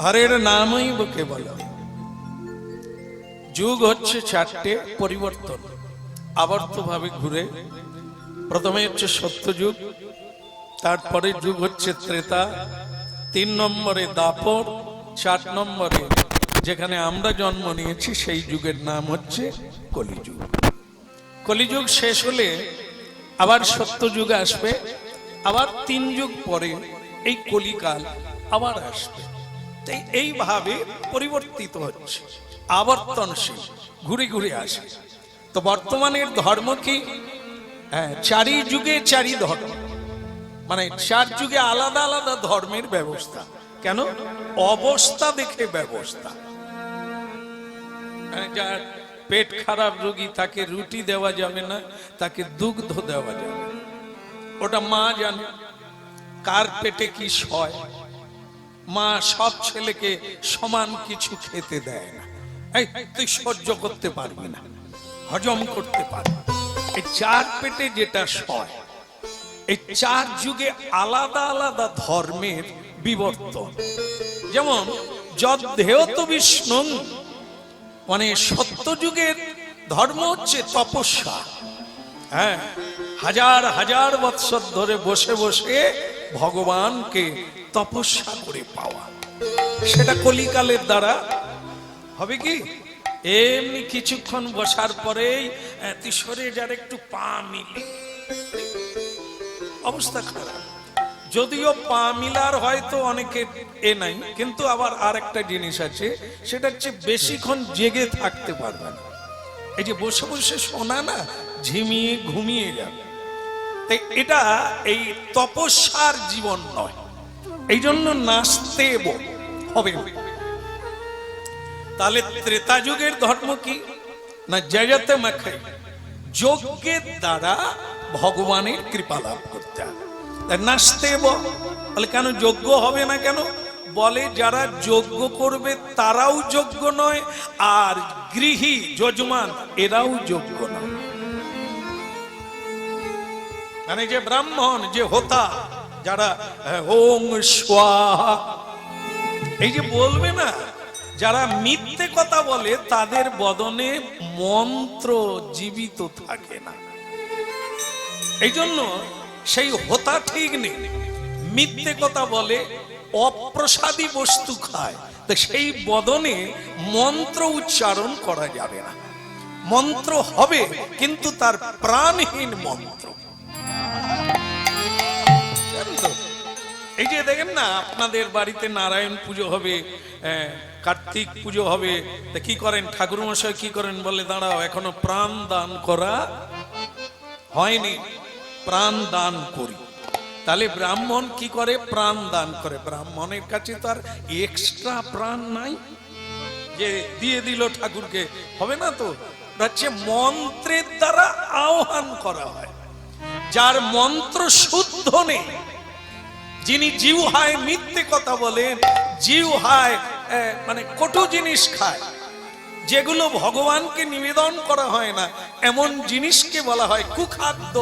হরের নামই বুকে বলো। যুগ হচ্ছে চারটে, পরিবর্তন আবর্ত ভাবে ঘুরে। প্রথমে হচ্ছে সত্যযুগ, তারপরে যুগ হচ্ছে ত্রেতা, 3 নম্বরে দাপর, 4 নম্বরে যেখানে আমরা জন্ম নিয়েছি সেই যুগের নাম হচ্ছে কলিযুগ। কলিযুগ শেষ হলে আবার সত্যযুগ আসবে, আবার 3 যুগ পরে এই কলিকাল আবার আসবে। তাই এইভাবে পরিবর্তিত হচ্ছে, আবর্তনশীল, ঘুরে ঘুরে আসে। তো বর্তমানের ধর্ম কি? চারি যুগে চারি ধর্ম, মানে 4 যুগে আলাদা আলাদা ধর্মের ব্যবস্থা। কেন? অবস্থা দেখে ব্যবস্থা। যার পেট খারাপ রোগী তাকে রুটি দেওয়া যাবে না, তাকে দুগ্ধ দেওয়া যাবে না। ওটা মা জানে কার পেটে কি সয়। মা সব ছেলেকে সমান কিছু খেতে দেয় না। এই তুই সহ্য করতে পারবি না, হজম করতে পারবি। এই 4 পেটে যেটা সয়, এই 4 যুগে আলাদা আলাদা ধর্মের বিবর্তন। যেমন যদ্ধেয়ত বিষ্ণু, মানে সত্য যুগের ধর্ম হচ্ছে তপস্যা। হাজার হাজার বৎসর ধরে বসে বসে ভগবানকে তপস্যা করে পাওয়া। সেটা কলিকালের দ্বারা হবে কি? এমনি কিছুক্ষণ বসার পরেই তুই সরে যার একটু পা মিলি, অবস্থা খারাপ। যদিও পা মিলার হয়তো অনেকে নাই, কিন্তু আবার আর একটা জিনিস আছে, সেটা হচ্ছে বেশিক্ষণ জেগে থাকতে পারবে না। এই যে বসে বসে শোনা না, ঝিমিয়ে ঘুমিয়ে যাবে। তাই এটা এই তপস্যার জীবন নয়, এই জন্য নাচতে হবে। তাহলে ত্রেতা যুগের ধর্ম কি না? জয়তে মাখে, যজ্ঞের দ্বারা ভগবানের কৃপা লাভ করতে হবে। নাচতে বলে কেন যজ্ঞ হবে না কেন? বলে যারা যজ্ঞ করবে তারাও যোগ্য নয়, আর গৃহী যজমান এরাও যোগ্য নয়। মানে যে ব্রাহ্মণ, যে হোতা, যারা ওং স্বাহা এই যে বলবে না, যারা মিথ্যে কথা বলে তাদের বদনে মন্ত্র জীবিত থাকে না। এই জন্য সেই হোতা ঠিক নেই, মিথ্যে কথা বলে, অপ্রসাদী বস্তু খায়, তো সেই বদনে মন্ত্র উচ্চারণ করা যাবে না। মন্ত্র হবে কিন্তু তার প্রাণহীন মন্ত্র। এই যে দেখেন না, আপনাদের বাড়িতে নারায়ণ পুজো হবে, কার্তিক পুজো হবে, তা কি করেন ঠাকুর মশাই? কি করেন? বলে দাঁড়াও, এখনো প্রাণ দান করা হয়নি, প্রাণ দান করি। তাহলে ব্রাহ্মণ কি করে? প্রাণ দান করে। ব্রাহ্মণের কাছে তো আর এক্সট্রা প্রাণ নাই যে দিয়ে দিল ঠাকুরকে, হবে না। তো হচ্ছে মন্ত্রের দ্বারা আহ্বান করা হয়। যার মন্ত্র শুদ্ধ নেই, যিনি জিহ্বায় মিথ্যে কথা বলেন, জিহ্বায় মানে কটু জিনিস খায়, যেগুলো ভগবানকে নিবেদন করা হয় না, এমন জিনিসকে বলা হয় কুখাদ্য।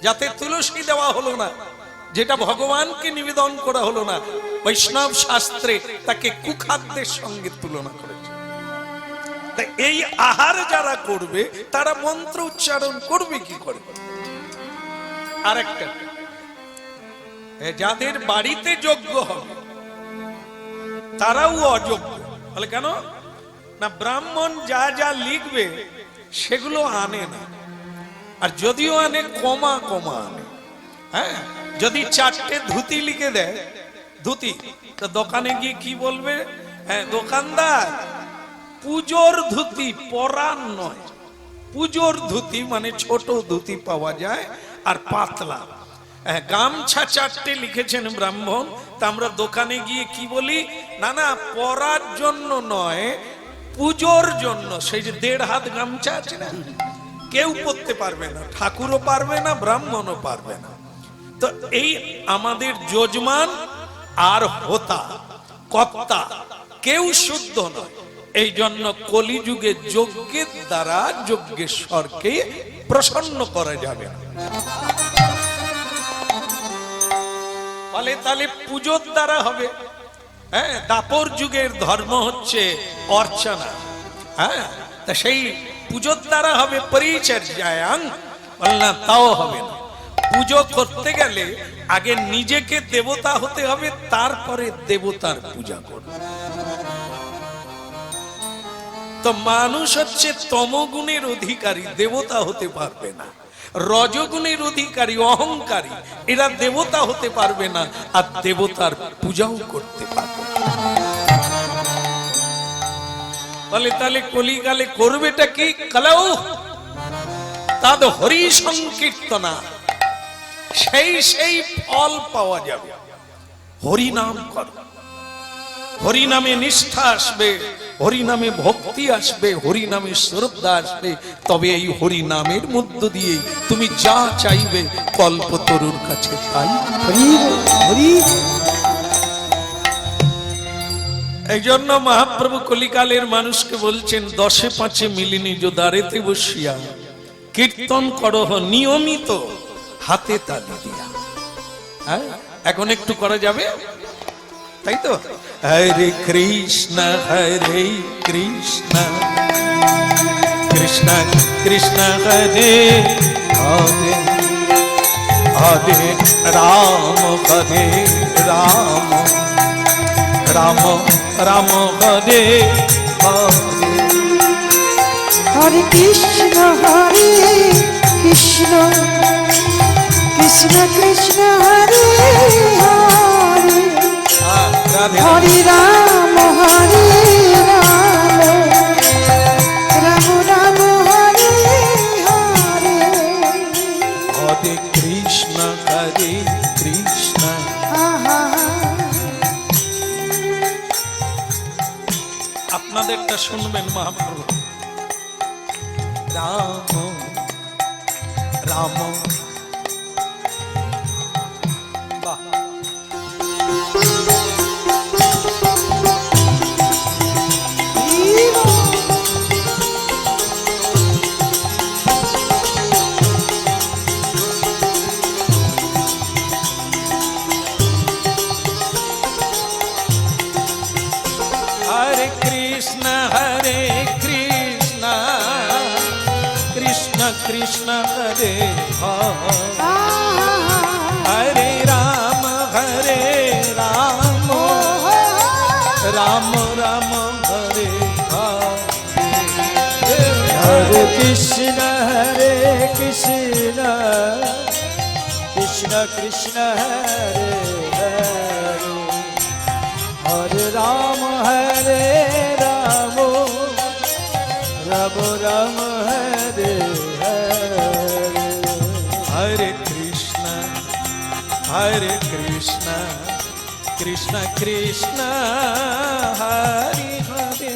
যাতে তুলসী দেওয়া হলো না, যেটা ভগবানকে নিবেদন করা হলো না, বৈষ্ণব শাস্ত্রে তাকে কুখাদ্যের সঙ্গে তুলনা করেছে। তাই এই আহার যারা করবে তারা মন্ত্র উচ্চারণ করবে কি করে? আরেকটা, যাদের বাড়িতে যজ্ঞ হবে তারাও অযোগ্য। বলে কেন না? ব্রাহ্মণ যা যা লিখবে সেগুলো আনে না, আর যদিও আনে কমা কমা আনে। যদি 4টে ধুতি লিখে দেয়, ধুতি, তো দোকানে গিয়ে কি বলবে? দোকানদার, পুজোর ধুতি, পরান নয়। পুজোর ধুতি মানে ছোট ধুতি পাওয়া যায় আর পাতলা। গামছা 4টে লিখেছেন ব্রাহ্মণ, তা আমরা দোকানে গিয়ে কি বলি? না না, পরার জন্য নয়, পুজোর জন্য। সেই যে 1.5 হাত গামছা আছে না, কেউ পরতে পারবে না, ঠাকুরও পারবে না, ব্রাহ্মণও পারবে না। তো এই আমাদের যজমান আর হোতা, কর্তা কেউ শুদ্ধ নয়। এই জন্য কলিযুগে যজ্ঞের দ্বারা যজ্ঞেশ্বরকে প্রসন্ন করা যাবে না। বলে তাহলে পুজোর দ্বারা হবে। হ্যাঁ, দাপর যুগের ধর্ম হচ্ছে অর্চনা। হ্যাঁ, তা সেই পুজোর দ্বারা হবে পরিচর্যায়াং, বললাম তাও হবে না। পুজো করতে গেলে আগে নিজেকে দেবতা হতে হবে, তারপরে দেবতার পূজা করবে। তো মানুষ হচ্ছে তমগুণের অধিকারী, দেবতা হতে পারবে না। রজগুণের অধিকারী, অহংকারী, এরা দেবতা হতে পারবে না, আর দেবতার পূজাও করতে পারবে না। বলে তাহলে কলিকালে করবেটা কি? কালাও তাদ হরি সংকীর্তনা, সেই ফল পাওয়া যাবে। হরি নাম কর, হরি নামে নিষ্ঠা আসবে, হরি নামে ভক্তি আসবে, হরি নামে শ্রদ্ধা আসবে। তবে এই হরি নামের মধ্য দিয়ে তুমি যা চাইবে কল্পতরুর কাছে তাই। এই জন্য মহাপ্রভু কলিকালের মানুষকে বলছেন, 10-5 মিলিনি যো দ্বারেতে বসিয়া কীর্তন করহ নিয়মিত হাতে তালি দিয়া। হ্যাঁ, এখন একটু করা যাবে, তাই তো? হরে কৃষ্ণ কৃষ্ণ কৃষ্ণ কৃষ্ণ হরে হরে, হরে রাম হরে রাম, রাম রাম হরে হরে। হরে কৃষ্ণ কৃষ্ণ কৃষ্ণ হরে হরে, হরে রাম রাম রাম হরে হরে। হরে কৃষ্ণ কৃষ্ণ। আপনাদেরটা শুনবেন মহাপ্রভু। রাম রাম, বাহ। হরে কৃষ্ণ কৃষ্ণ কৃষ্ণ হরে হরে, হরে রাম রাম রাম হরে হরে। হরে কৃষ্ণ কৃষ্ণ কৃষ্ণ কৃষ্ণ হরে হরে, হরে রাম রাম রাম হরে হরে। হরে কৃষ্ণ কৃষ্ণ কৃষ্ণ হরে হরে,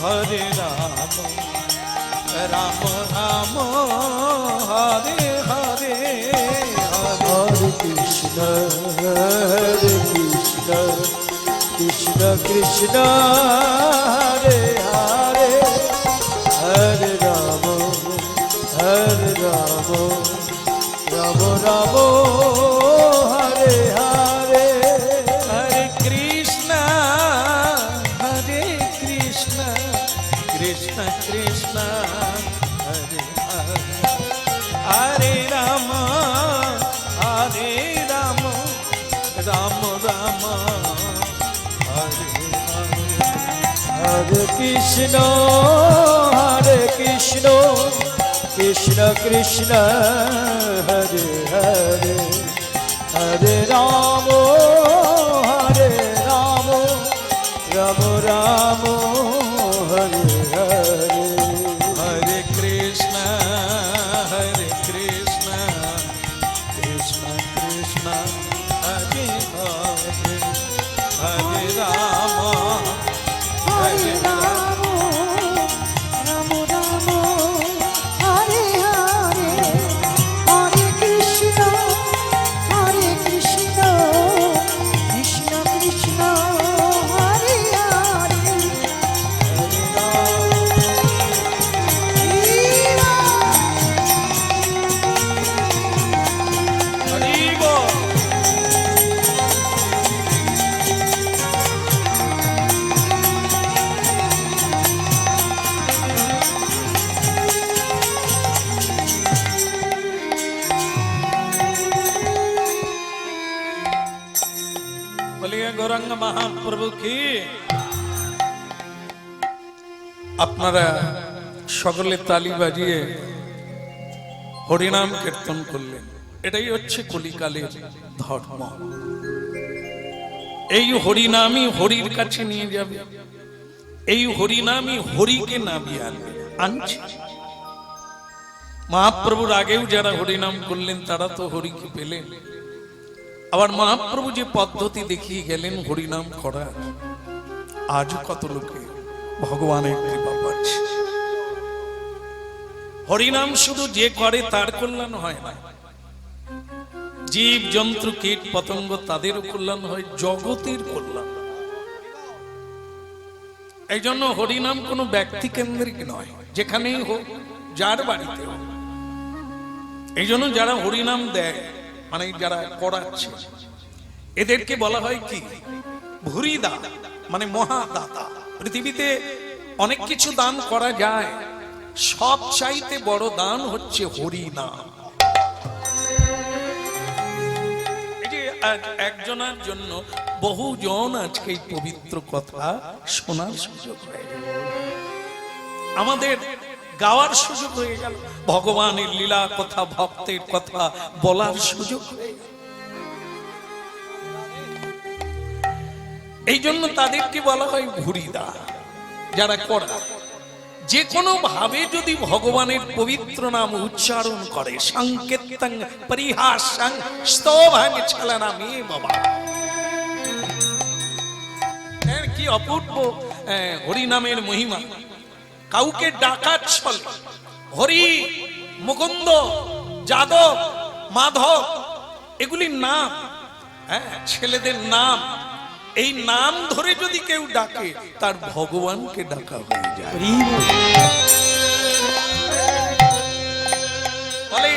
হরে রাম রাম রাম হরে হরে। হরে কৃষ্ণ কৃষ্ণ কৃষ্ণ হরে হরে, হরে রাম রাম রাম হরে হরে। হরে কৃষ্ণ কৃষ্ণ কৃষ্ণ হরে হরে, হরে রাম রাম রাম হরে হরে। হরে কৃষ্ণ কৃষ্ণ কৃষ্ণ হরে হরে, হরে রাম রাম রাম হরে হরে। হরে কৃষ্ণ কৃষ্ণ কৃষ্ণ হরে হরে, হরে রাম হরে রাম রাম রাম হরে হরে, হরে কৃষ্ণ বলিয়ে গৌরাঙ্গ মহাপ্রভু কি। আপনারা সকলে তালি বাজিয়ে হরিনাম কীর্তন করলেন। এটাই হচ্ছে কলিকালের ধর্ম। এই হরিনামই হরির কাছে নিয়ে যাবে, এই হরিনামই হরিকে নামিয়ে আনবে। আনছে মহাপ্রভুর আগেও যারা হরিনাম করলেন তারা তো হরিকে পেলেন। আবার মহাপ্রভু যে পদ্ধতি দেখিয়ে গেলেন হরিনাম করার, আজও কত লোকে ভগবানের কৃপা পাচ্ছে। হরিনাম শুধু যে করে তার কল্যাণ হয় না, জীব জন্তু কীট পতঙ্গ তাদেরও কল্যাণ হয়, জগতের কল্যাণ। এই জন্য হরিনাম কোনো ব্যক্তি কেন্দ্রিক নয়, যেখানেই হোক, যার বাড়িতে হোক। এই জন্য যারা হরিনাম দেয়, মানে যারা করাচ্ছে, এদেরকে বলা হয় কি ভুরিদা, মানে মহাদাতা। পৃথিবীতে অনেক কিছু দান করা যায়, সব চাইতে বড় দান হচ্ছে হরিনাম। এই যে একজনের জন্য বহুজন আজকে এই পবিত্র কথা শোনার সুযোগ হয়ে গেল, আমাদের গাওয়ার সুযোগ হয়ে গেল, ভগবানের লীলা কথা, ভক্তের কথা বলার সুযোগ হয়ে গেল। এই জন্য তাদেরকে বলা হয় ভুরিদা, যারা করা। যে কোনো ভাবে যদি ভগবানের পবিত্র নাম উচ্চারণ করে, সংকীর্তন পরিহাসং স্তবং ছলনামে বাবা, কি অপূর্ব হরিনামের মহিমা। কাউকে ডাকার ছলে হরি, মুকুন্দ, যাদব, মাধব, এগুলি নাম, ছেলেদের নাম। এই নাম ধরে যদি কেউ ডাকে, তার ভগবানকে ডাকা হয়ে যায়। বলে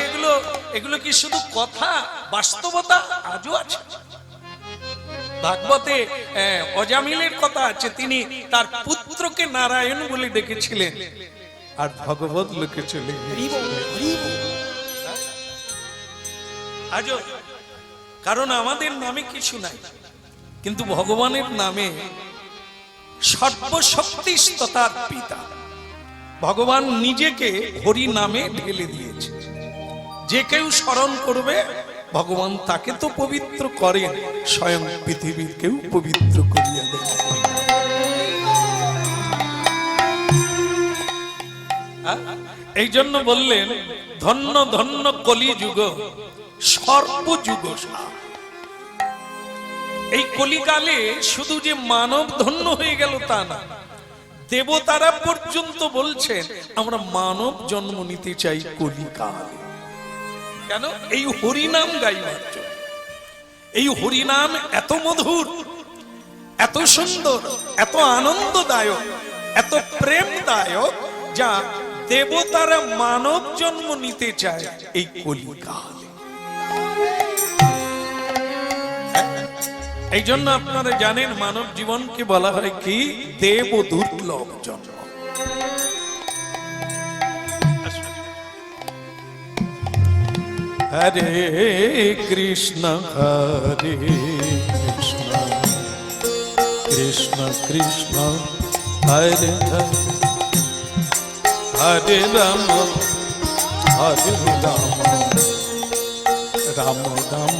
এগুলো কি শুধু কথা, বাস্তবতা আজও আছে। ভাগবতে অজামিলের কথা আছে, তিনি তার পুত্রকে নারায়ণ বলে ডেকেছিলেন, আর ভগবত লোকে চলে আজও। কারণ আমাদের নামে কিছু নাই, কিন্তু ভগবানের নামে সর্বশক্তিস্ততার পিতা ভগবান নিজেকে হরি নামে ঢেলে দিয়েছে। যে কেউ স্মরণ করবে ভগবান তাকে তো পবিত্র করেন, স্বয়ং পৃথিবীর কেউ পবিত্র করিয়া দেন। এই জন্য বললেন ধন্য ধন্য কলিযুগ সর্বযুগ। এই কলিকালে শুধু যে মানব ধন্য হয়ে গেল তা না, দেবতারা পর্যন্ত বলছেন আমরা মানব জন্ম নিতে চাই কলিকালে। কেন? এই হরিনাম গাইবার জন্য। এই হরিনাম এত মধুর, এত সুন্দর, এত আনন্দদায়ক, এত প্রেমদায়ক, যা দেবতারা মানব জন্ম নিতে চায় এই কলিকালে। এই জন্য আপনারা জানেন মানব জীবনকে বলা হয় কি দেব দুর্লভ জন্ম। হরে কৃষ্ণ হরে কৃষ্ণ কৃষ্ণ কৃষ্ণ হরে হরে, হরে রাম হরে রাম রাম রাম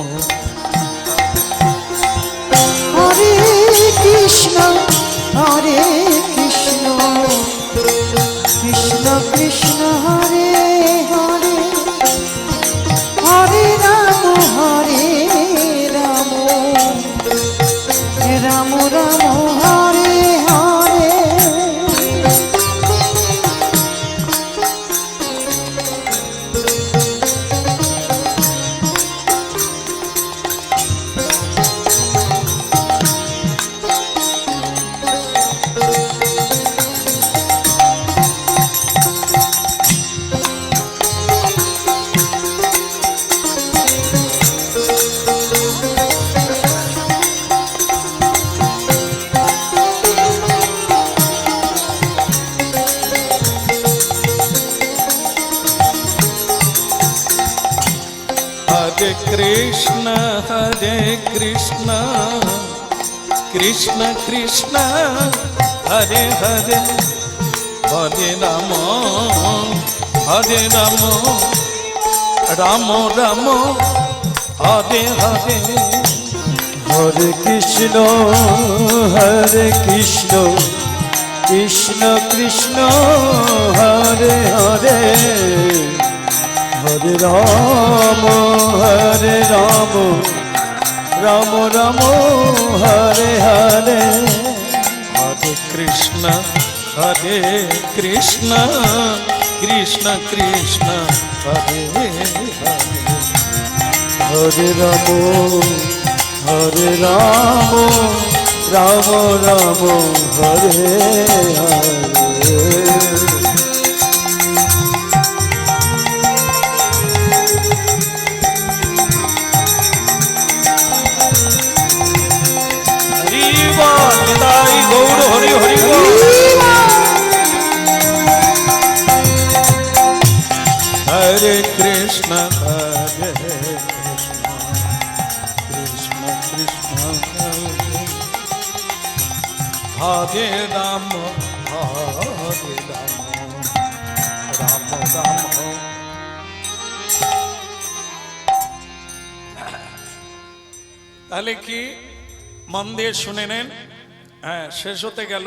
হরে কৃষ্ণ হরে কৃষ্ণ কৃষ্ণ কৃষ্ণ হরে হরে, হরে রাম রাম রাম হরে হরে। Hare Krishna কৃষ্ণ কৃষ্ণ হরে হরে হরে রাম রাম রাম হরে হরে হরে কৃষ্ণ কৃষ্ণ কৃষ্ণ হরে হরে হরে রাম রাম রাম হরে হরে হরে কৃষ্ণ কৃষ্ণ কৃষ্ণ হরে হরে হরে রাম রাম রাম হরে হরে নিতাই গৌর হরি হরি হরে কৃষ্ণ কৃষ্ণ কৃষ্ণ হরে রাম রাম রাম তাহলে কি মন দিয়ে শুনে নেন। হ্যাঁ, শেষ হতে গেল।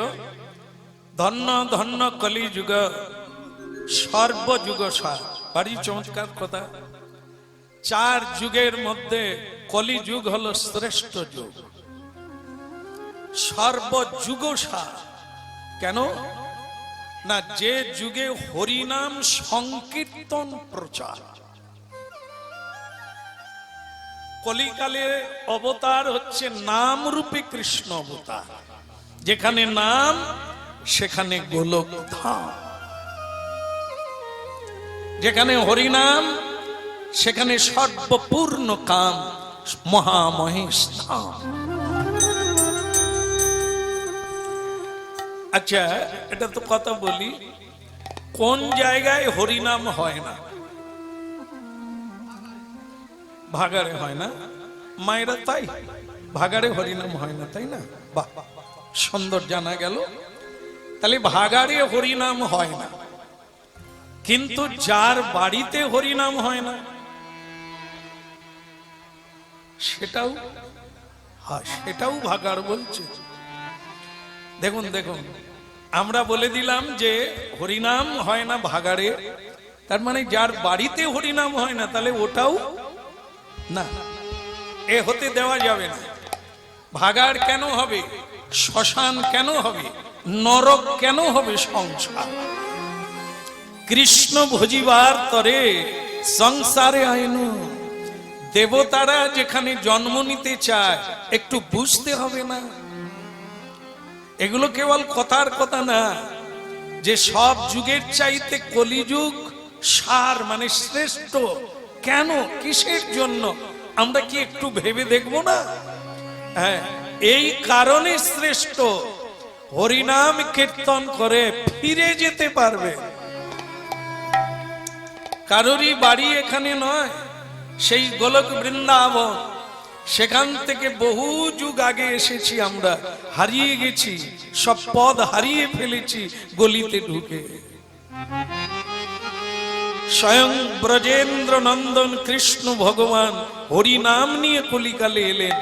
ধন্য ধন্য কলি যুগ সর্বযুগ সার। বাড়ি চমৎকার কথা। 4 যুগের মধ্যে কলি যুগ হলো শ্রেষ্ঠ যুগ, সর্বযুগ সার। কেন না, যে যুগে হরিনাম সংকীর্তন প্রচার। কলিকালে অবতার হচ্ছে নাম রূপে কৃষ্ণ অবতার। যেখানে নাম সেখানে গোলক ধাম, যেখানে হরিনাম সেখানে সর্বপূর্ণ কাম মহামহেশ ধাম। আচ্ছা, এটা তো কথা বলি, কোন জায়গায় হরিনাম হয় না? ভাগাড়ে হয় না? মায়েরা তাই ভাগাড়ে হরিনাম হয় না, তাই না? বাহ, সুন্দর জানা গেল। তাহলে ভাগাড়ে হরিনাম হয় না, কিন্তু যার বাড়িতে হরিনাম হয় না সেটাও ভাগাড় বলছে। দেখুন দেখুন, আমরা বলে দিলাম যে হরিনাম হয় না ভাগাড়ে, তার মানে যার বাড়িতে হরিনাম হয় না, তাহলে ওটাও না, এ হতে দেওয়া যাবে না। ভাগাড় কেন হবে? শ্মশান কেন হবে? নরক কেন হবে? সংসার। কৃষ্ণ ভজিবার তরে সংসারে আইনু। দেবতারা যেখানে জন্ম নিতে চায় একটু বুঝতে হবে না? এগুলো কেবল কথার কথা না, যে সব যুগের চাইতে কলিযুগ সার, মানে শ্রেষ্ঠ। কেন, কিসের জন্য, আমরা কি একটু ভেবে দেখব না? হ্যাঁ, এই কারণে শ্রেষ্ঠ। হরিনাম কীর্তন করে ফিরে যেতে পারবে। কারোরই বাড়ি এখানে নয়, সেই গোলক বৃন্দাবন, সেখান থেকে বহু যুগ আগে এসেছি আমরা, হারিয়ে গেছি, সব পদ হারিয়ে ফেলেছি গলিতে ঢুকে। স্বয়ং ব্রজেন্দ্র নন্দন কৃষ্ণ ভগবান হরি নাম নিয়ে কলিকালে এলেন,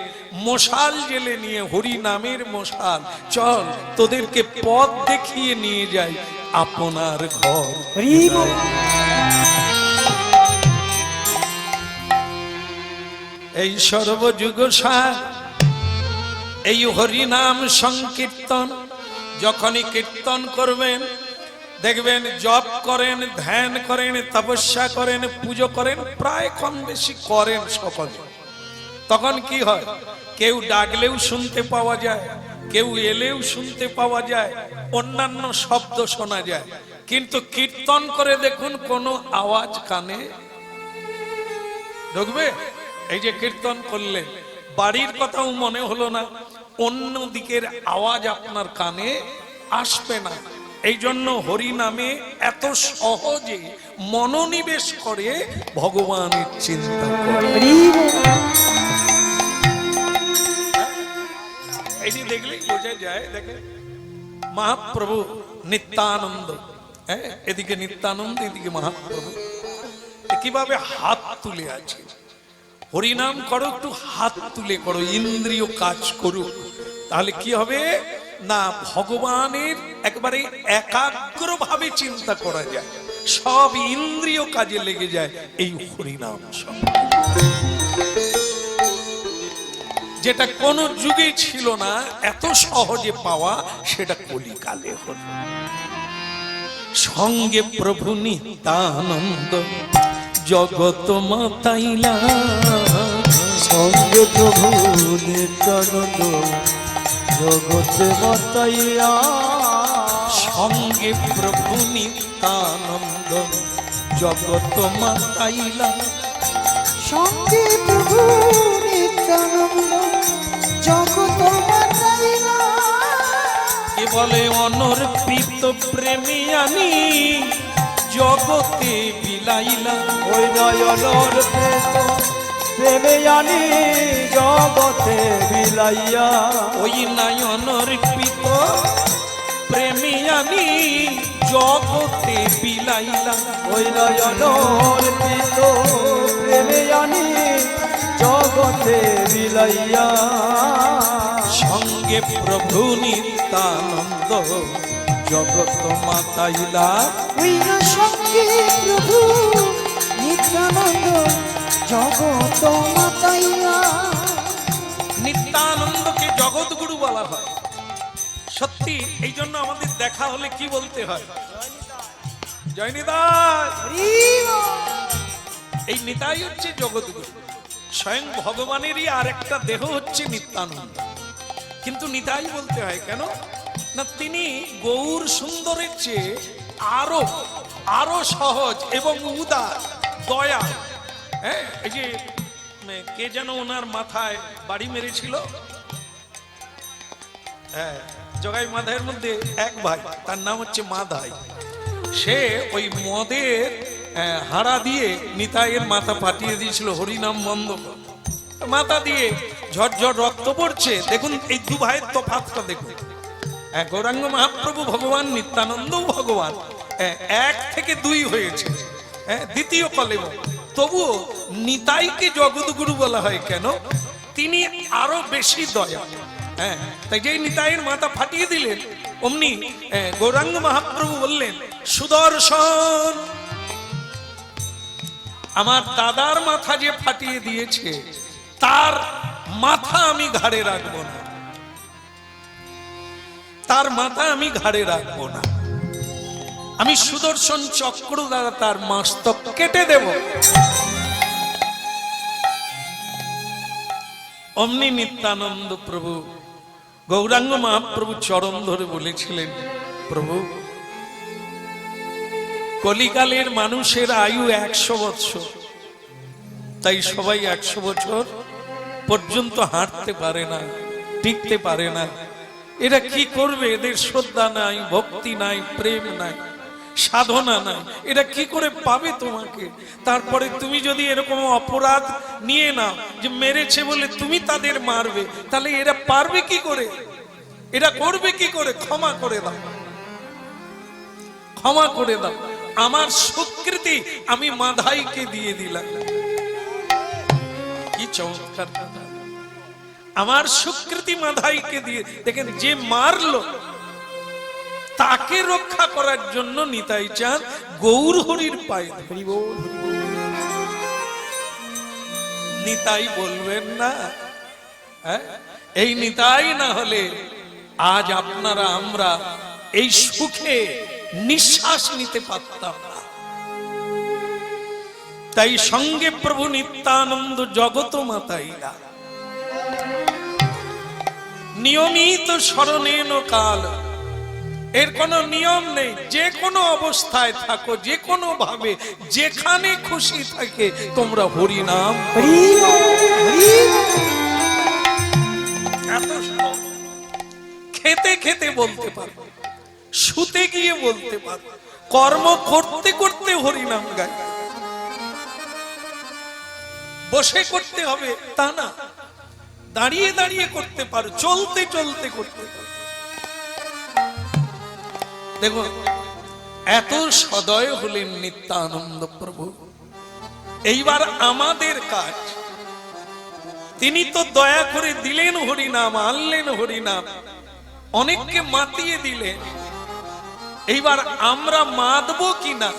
মশাল জেলে নিয়ে, হরি নামের মশাল। চল তোদেরকে পথ দেখিয়ে নিয়ে যাই আপনার ঘর। এই সর্বযুগ সার, এই হরি নাম সংকীর্তন যখনই কীর্তন করবেন, দেখবেন জপ করেন, ধ্যান করেন, তপস্যা করেন, পুজো করেন, প্রায় কম বেশি করেন সকলে। তখন কি হয়, কেউ ডাকলেও শুনতে পাওয়া যায়, কেউ এলেও শুনতে পাওয়া যায়, অন্যান্য শব্দ শোনা যায়। কিন্তু কীর্তন করে দেখুন, কোনো আওয়াজ কানে ঢুকবে? এই যে কীর্তন করলেন, বাড়ির কথাও মনে হলো না, অন্য দিকের আওয়াজ আপনার কানে আসবে না। এই জন্য হরি নামে এত সহজে মনোনিবেশ করে ভগবানের চিন্তা করে। এই যে দেখলেই বোঝা যায়, দেখে মহাপ্রভু নিত্যানন্দ, হ্যাঁ, এদিকে নিত্যানন্দ, এদিকে মহাপ্রভু কিভাবে হাত তুলে আছে। হরিনাম করো, একটু হাত তুলে করো, ইন্দ্রিয় কাজ করুক, তাহলে কি হবে না ভগবানের একবারে একাগ্র ভাবে চিন্তা করা যায়, সব ইন্দ্রিয় কাজে লেগে যায় এই হরিনাম সব, যেটা কোন যুগে ছিল না, এত সহজে পাওয়া, সেটা কলিকালে হল। সঙ্গে প্রভু নিত্যানন্দ জগত মাতাইলা, সঙ্গে প্রভু নিত্যানন্দ জগতে মাতাইয়া, সঙ্গে প্রভু নিত্যানন্দ জগত মাতাইলা, সঙ্গে প্রভু নিত্যানন্দ জগত মাতাইলা, কে বলে অনর্পিত প্রেমী আনি জগতে বিলাইলা, ওই নয়নর প্রেমে আনি জগতে বিলাইয়া, ওই নয়নর্পিত প্রেমী আনি জগতে বিলাইলা, ওই নয়নর প্রেমে আনি জগতে বিলাইয়া, সঙ্গে প্রভু নিত্যানন্দ জগত মাতাইলা, ওই না সঙ্গে প্রভু নিত্যানন্দ জগত মাতাইলা। নিত্যানন্দকে জগৎগুরু বলা হয়। সত্যি এই জন্য আমাদের দেখা হলে কি বলতে হয়? জয় নিতাই। এই নিতাই হচ্ছে জগৎগুরু, স্বয়ং ভগবানেরই আর একটা দেহ হচ্ছে নিত্যানন্দ, কিন্তু নিতাই বলতে হয় কেন না তিনি গৌর সুন্দরের চেয়ে আরো আরো সহজ এবং উদার, দয়া। হ্যাঁ, এই যে কে যেন ওনার মাথায় বাড়ি মেরেছিল, হ্যাঁ, জগাই মাধাইয়ের মধ্যে এক ভাই, তার নাম হচ্ছে মাধাই। সে ওই মদের হাড়া দিয়ে নিতাইয়ের মাথা ফাটিয়ে দিয়েছিল, হরিনাম বন্ধ করে। মাথা দিয়ে ঝরঝর রক্ত পড়ছে। দেখুন এই দু ভাইয়ের তফাৎটা দেখুন, গৌরাঙ্গ মহাপ্রভু ভগবান, নিত্যানন্দ ভগবান, এক থেকে দুই হয়েছে, দ্বিতীয় কলেব। তবুও নিতাইকে জগৎগুরু বলা হয় কেন? তিনি আরো বেশি দয়া। হ্যাঁ, তাই যে নিতাইয়ের মাথা ফাটিয়ে দিলেন, অমনি গৌরাঙ্গ মহাপ্রভু বললেন, সুদর্শন, আমার দাদার মাথা যে ফাটিয়ে দিয়েছে তার মাথা আমি ঘাড়ে রাখবো না, তার মাথা আমি ঘাড়ে রাখবো না, আমি সুদর্শন চক্র দ্বারা তার মস্তক কেটে দেব। অমনি নিত্যানন্দ প্রভু গৌরাঙ্গ মহাপ্রভু চরণ ধরে বলেছিলেন, প্রভু কলিকালের মানুষের আয়ু 100 বছর, তাই সবাই 100 বছর পর্যন্ত হাঁটতে পারে না, টিকতে পারে না। এরা কি করবে? এদের শ্রদ্ধা নাই, ভক্তি নাই, প্রেম নাই, সাধনা নাই, এরা কি করে পাবে তোমাকে? তারপরে তুমি যদি এরকম অপরাধ নিয়ে নাও যে মেরেছে বলে তুমি তাদের মারবে, তাহলে এরা পারবে কি করে? এরা করবে কি করে? ক্ষমা করে দাও, ক্ষমা করে দাও। আমার স্বীকৃতি আমি মাধাইকে দিয়ে দিলাম। কি চমৎকার কথা! আমার স্বীকৃতি মাধাইকে দিয়ে, দেখেন যে মারলো তাকে রক্ষা করার জন্য নিতাই চাঁদ গৌর হরির পায়ে ধরিব। নিতাই বলবেন না? এই নিতাই না হলে আজ আপনারা আমরা এই সুখে নিঃশ্বাস নিতে পারতাম না। তাই সঙ্গে প্রভু নিত্যানন্দ জগত মাতাইলা, নিয়মিত স্মরণেন কাল। এর কোনো নিয়ম নেই, যে কোনো অবস্থায় থাকো, যে কোনো ভাবে, যেখানে খুশি থাকে তোমরা হরি নাম। এত খেতে খেতে বলতে পারো, শুতে গিয়ে বলতে পারো, কর্ম করতে করতে হরি নাম গায়। বসে করতে হবে তা না, দাঁড়িয়ে দাঁড়িয়ে করতে পারো, চলতে চলতে করতে পারো। দেখো এত সদয় হলেন নিত্যানন্দ প্রভু। এইবার আমাদের কাজ, তিনি তো দয়া করে দিলেন হরিনাম, আনলেন হরিনাম, অনেককে মাতিয়ে দিলেন। এইবার আমরা মাতবো কিনা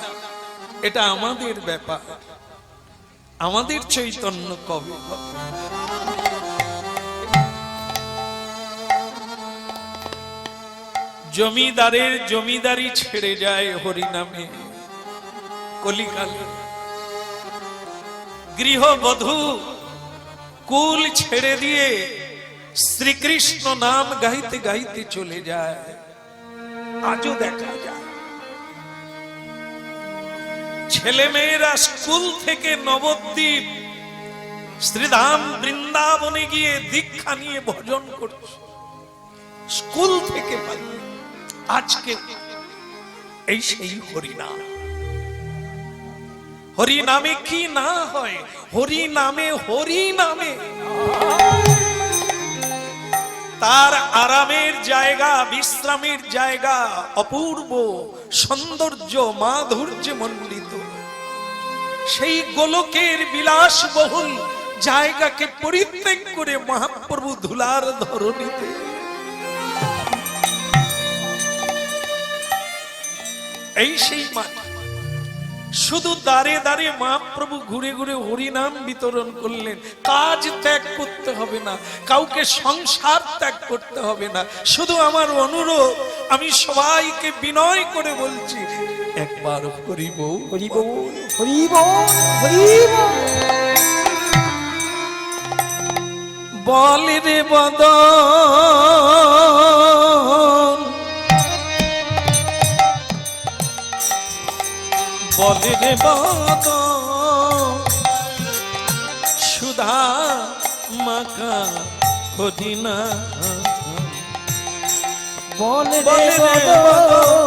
এটা আমাদের ব্যাপার, আমাদের চৈতন্য কবে হবে। জমিদারের জমিদারি ছেড়ে যায় হরিনামে, কলিকালে গৃহবধূ কুল ছেড়ে দিয়ে শ্রীকৃষ্ণ নাম গাইতে গাইতে চলে যায়। আজও দেখা যায় ছেলে মেয়েরা স্কুল থেকে নবদ্বীপ শ্রীধাম বৃন্দাবনে গিয়ে দীক্ষা নিয়ে ভজন করছে, স্কুল থেকে পালিয়ে। আজকে এই সেই হরিনাম। হরিনামে কি না হয়, হরিনামে হরিনামে তার আরামের জায়গা, বিশ্রামের জায়গা অপূর্ব সৌন্দর্য মাধুর্যে মণ্ডিত। সেই গোলকের বিলাসবহুল জায়গাকে পরিত্যাগ করে মহাপ্রভু ধুলার ধরণীতে এই সেই মাটি। শুধু দাঁড়ে দাঁড়ে মহাপ্রভু ঘুরে ঘুরে হরিনাম বিতরণ করলেন। কাজ ত্যাগ করতে হবে না, কাউকে সংসার ত্যাগ করতে হবে না। শুধু আমার অনুরোধ, আমি সবাইকে বিনয় করে বলছি, একবার হরি বল, হরি বল, হরি বল, হরি বল। বল রে বদন, বল রে বদন, সুধা মাকা হরিনা। বল রে বল রে বদন,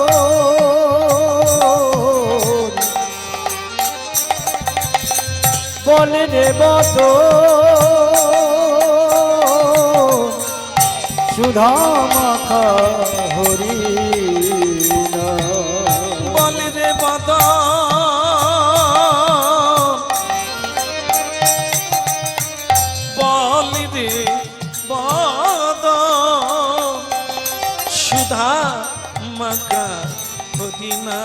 বল রে বদন, সুধা মাখা হরি বল রে বদন, বল রে বদন, সুধা মাকা হরিনা।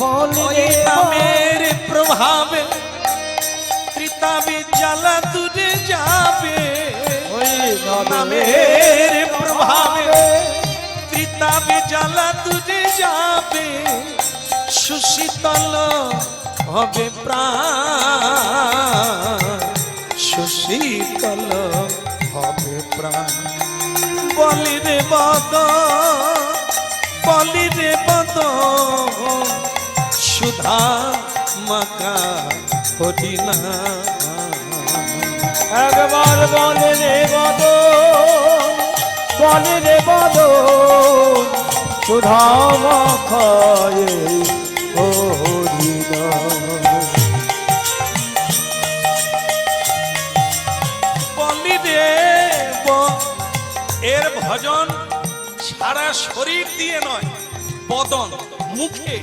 বল ওই রে নামের প্রভাবে ত্রিতাবে জ্বালা দূরে যাবে, ওই নামের প্রভাবে ত্রিতাবে জ্বালা দূরে যাবে, সুশীতল হবে প্রাণ, সুশীতল হবে প্রাণ। বলি রে বদন, বলি রে বদন, সুধা মাকা হরিনা। একবার বল রে বদন, বল রে বদন, সুধা মাখায়ে হরি বলি রে এর ভজন সারা শরীর দিয়ে নয়, বদন মুখে,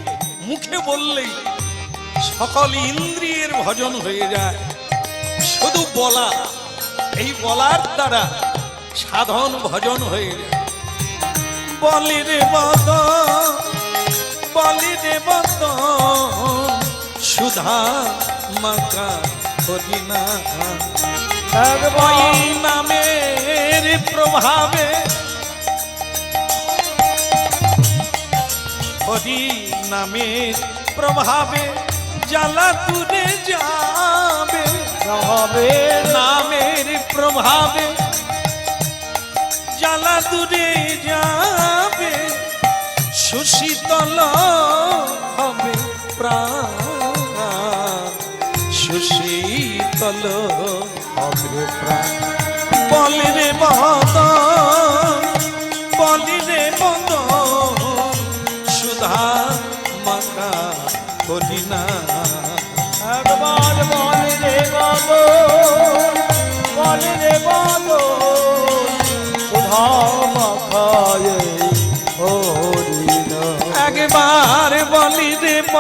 মুখে বললেই সকল ইন্দ্রিয়ের ভজন হয়ে যায়। শুধু বলা, এই বলার দ্বারা সাধন ভজন হয়ে যায়। বলি রে বদন, বলি রে বদন, সুধা মাকা হরিনা। ওই নামের প্রভাবে, হরি নামের প্রভাবে জ্বালা দূরে যাবে, নামের প্রভাবে জ্বালা দূরে যাবে, সুশীতল হবে প্রাণ, সুশীতল হবে প্রাণ। বল রে বদন, বল রে বদন, সুধা মাকা হরিনা। একবার বল রে বদন,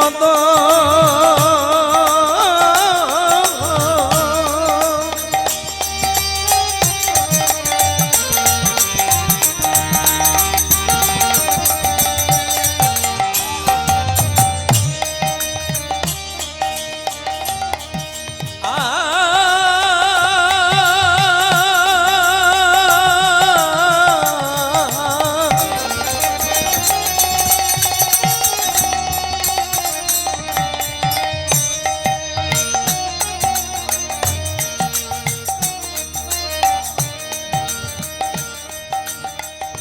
বদন